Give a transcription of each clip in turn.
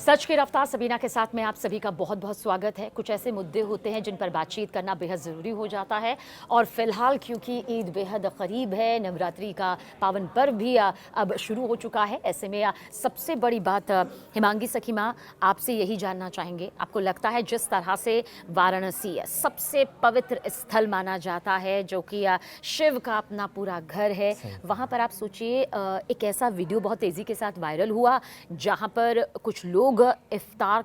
सच की रफ्तार सबीना के साथ में आप सभी का बहुत बहुत स्वागत है। कुछ ऐसे मुद्दे होते हैं जिन पर बातचीत करना बेहद ज़रूरी हो जाता है और फिलहाल क्योंकि ईद बेहद करीब है, नवरात्रि का पावन पर्व भी अब शुरू हो चुका है। ऐसे में सबसे बड़ी बात हिमांगी सखी माँ आपसे यही जानना चाहेंगे, आपको लगता है जिस तरह से वाराणसी सबसे पवित्र स्थल माना जाता है, जो कि शिव का अपना पूरा घर है, वहाँ पर आप सोचिए एक ऐसा वीडियो बहुत तेज़ी के साथ वायरल हुआ जहाँ पर कुछ लोग इफ्तार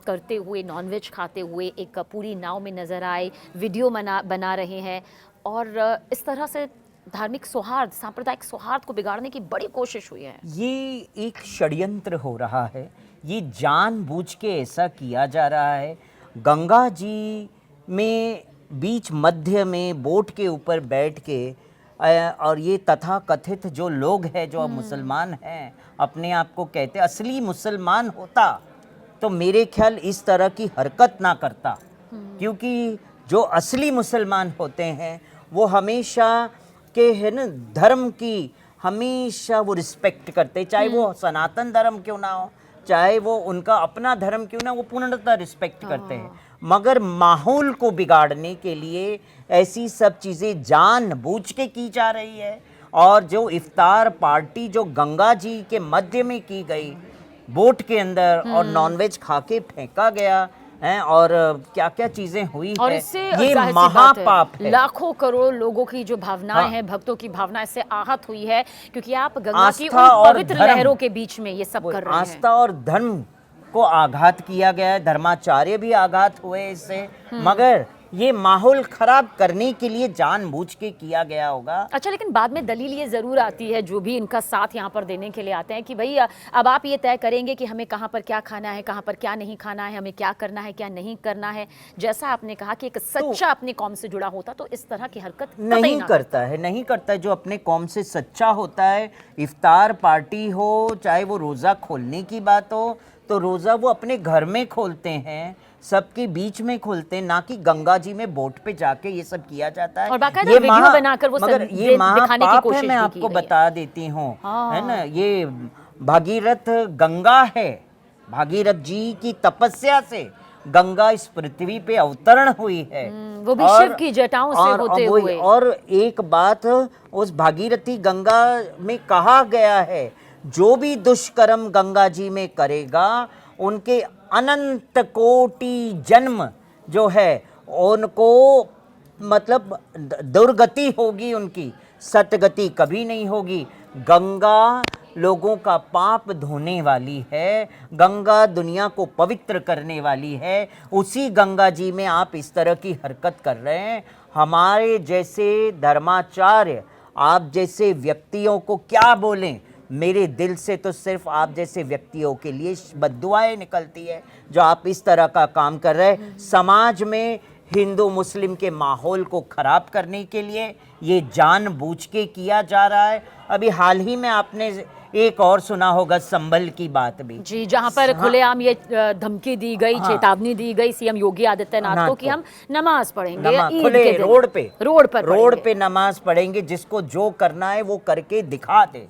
करते हुए, नॉनवेज खाते हुए एक पूरी नाव में नजर आए, वीडियो बना रहे हैं और इस तरह से धार्मिक सौहार्द, सांप्रदायिक सौहार्द को बिगाड़ने की बड़ी कोशिश हुई है। ये एक षड्यंत्र हो रहा है, ये जानबूझ के ऐसा किया जा रहा है। गंगा जी में बीच मध्य में बोट के ऊपर बैठ के और ये तथाकथित जो लोग हैं, जो मुसलमान हैं, अपने आप को कहते असली मुसलमान होता तो मेरे ख्याल इस तरह की हरकत ना करता, क्योंकि जो असली मुसलमान होते हैं वो हमेशा के है ना धर्म की हमेशा वो रिस्पेक्ट करते, चाहे वो सनातन धर्म क्यों ना हो, चाहे वो उनका अपना धर्म क्यों ना, वो पूर्णतः रिस्पेक्ट करते हैं। मगर माहौल को बिगाड़ने के लिए ऐसी सब चीज़ें जानबूझ के की जा रही है। और जो इफ्तार पार्टी जो गंगा जी के मध्य में की गई बोट के अंदर और नॉनवेज खा के फेंका गया है और क्या क्या चीजें हुई और है, इससे ये महापाप है। लाखों करोड़ लोगों की जो भावनाएं हैं, भक्तों की भावना इससे आहत हुई है, क्योंकि आप गंगा की उन पवित्र लहरों के बीच में ये सब कर रहे हैं। आस्था और धर्म को आघात किया गया है, धर्माचार्य भी आघात हुए इससे, मगर ये माहौल खराब करने के लिए जानबूझ के किया गया होगा। अच्छा, लेकिन बाद में दलील ये जरूर आती है, जो भी इनका साथ यहाँ पर देने के लिए आते हैं, कि भाई अब आप ये तय करेंगे कि हमें कहाँ पर क्या खाना है, कहाँ पर क्या नहीं खाना है, हमें क्या करना है, क्या नहीं करना है। जैसा आपने कहा कि एक सच्चा अपनी कौम से जुड़ा होता तो इस तरह की हरकत नहीं करता है, नहीं करता है। जो अपने कौम से सच्चा होता है, इफ्तार पार्टी हो, चाहे वो रोज़ा खोलने की बात हो, तो रोज़ा वो अपने घर में खोलते हैं, सबके बीच में खोलते हैं, ना कि गंगा जी में बोट पे जाके ये सब किया जाता है। और ये वीडियो बनाकर वो मगर ये महापाप है, मैं आपको बता देती हूँ, है ना। ये भागीरथ गंगा है, भागीरथ जी की तपस्या से गंगा इस पृथ्वी पे अवतरण हुई है, वो भी शिव की जटाओं से होते हुए। और एक बात उस भागीरथी गंगा में कहा गया है, जो भी दुष्कर्म गंगा जी में करेगा उनके अनंत कोटि जन्म जो है उनको मतलब दुर्गति होगी, उनकी सतगति कभी नहीं होगी। गंगा लोगों का पाप धोने वाली है, गंगा दुनिया को पवित्र करने वाली है। उसी गंगा जी में आप इस तरह की हरकत कर रहे हैं। हमारे जैसे धर्माचार्य आप जैसे व्यक्तियों को क्या बोलें, मेरे दिल से तो सिर्फ आप जैसे व्यक्तियों के लिए बद्दुआएं निकलती है, जो आप इस तरह का काम कर रहे हैं। समाज में हिंदू मुस्लिम के माहौल को खराब करने के लिए ये जानबूझ के किया जा रहा है। अभी हाल ही में आपने एक और सुना होगा, संभल की बात भी जी, जहां पर खुलेआम ये धमकी दी गई, चेतावनी दी गई सीएम योगी आदित्यनाथ को कि हम नमाज पढ़ेंगे खुले रोड पे नमाज पढ़ेंगे, जिसको जो करना है वो करके दिखा दे,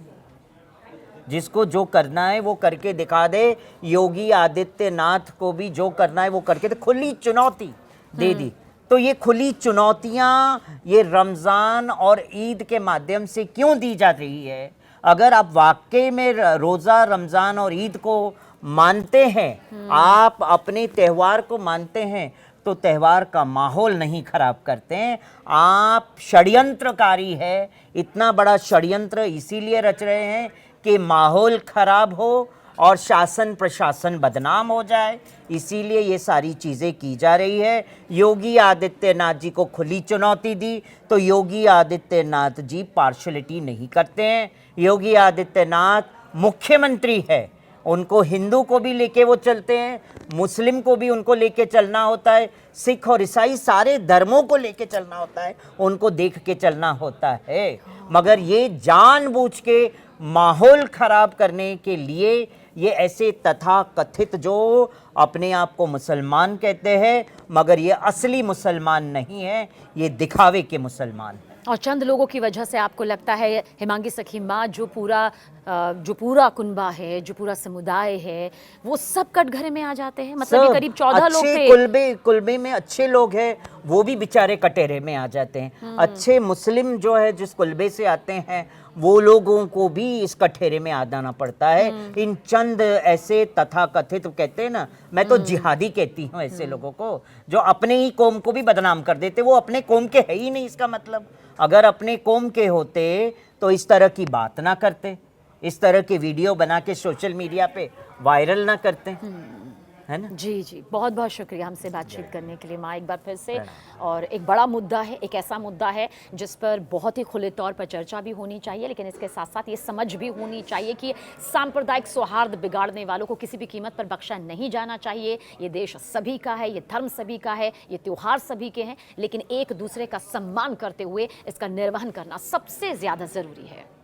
जिसको जो करना है वो करके दिखा दे। योगी आदित्यनाथ को भी जो करना है वो करके खुली चुनौती दे दी। तो ये खुली चुनौतियां ये रमज़ान और ईद के माध्यम से क्यों दी जा रही है? अगर आप वाकई में रोज़ा, रमज़ान और ईद को मानते हैं, आप अपने त्यौहार को मानते हैं, तो त्यौहार का माहौल नहीं खराब करते हैं। आप षड्यंत्रकारी है, इतना बड़ा षड्यंत्र इसीलिए रच रहे हैं कि माहौल खराब हो और शासन प्रशासन बदनाम हो जाए, इसीलिए ये सारी चीज़ें की जा रही है। योगी आदित्यनाथ जी को खुली चुनौती दी, तो योगी आदित्यनाथ जी पार्शलिटी नहीं करते हैं। योगी आदित्यनाथ मुख्यमंत्री है, उनको हिंदू को भी लेके वो चलते हैं, मुस्लिम को भी उनको लेके चलना होता है, सिख और ईसाई सारे धर्मों को लेके चलना होता है, उनको देख के चलना होता है। मगर ये जानबूझ के माहौल खराब करने के लिए ये ऐसे तथाकथित जो अपने आप को मुसलमान कहते हैं, मगर ये असली मुसलमान नहीं है, ये दिखावे के मुसलमान हैं। और चंद लोगों की वजह से आपको लगता है हिमांगी सखी माँ जो पूरा कुनबा है, जो पूरा समुदाय है, वो सब कटघरे में आ जाते हैं? मतलब ये सब करीब 14 लोग अच्छे थे। कुलबे में अच्छे लोग हैं, वो भी बेचारे कटेरे में आ जाते हैं। अच्छे मुस्लिम जो है जिस कुलबे से आते हैं वो लोगों को भी इस कठेरे में आ जाना पड़ता है। इन चंद ऐसे तथाकथित कहते हैं ना, मैं तो जिहादी कहती हूँ ऐसे लोगों को, जो अपने ही कौम को भी बदनाम कर देते। वो अपने कौम के है ही नहीं, इसका मतलब अगर अपने कौम के होते तो इस तरह की बात ना करते, इस तरह के वीडियो बना के सोशल मीडिया पे वायरल ना करते, है ना। जी जी, बहुत बहुत शुक्रिया हमसे बातचीत करने के लिए माँ, एक बार फिर से। और एक बड़ा मुद्दा है, एक ऐसा मुद्दा है जिस पर बहुत ही खुले तौर पर चर्चा भी होनी चाहिए, लेकिन इसके साथ साथ ये समझ भी होनी चाहिए कि सांप्रदायिक सौहार्द बिगाड़ने वालों को किसी भी कीमत पर बख्शा नहीं जाना चाहिए। ये देश सभी का है, ये धर्म सभी का है, ये त्योहार सभी के हैं, लेकिन एक दूसरे का सम्मान करते हुए इसका निर्वहन करना सबसे ज़्यादा ज़रूरी है।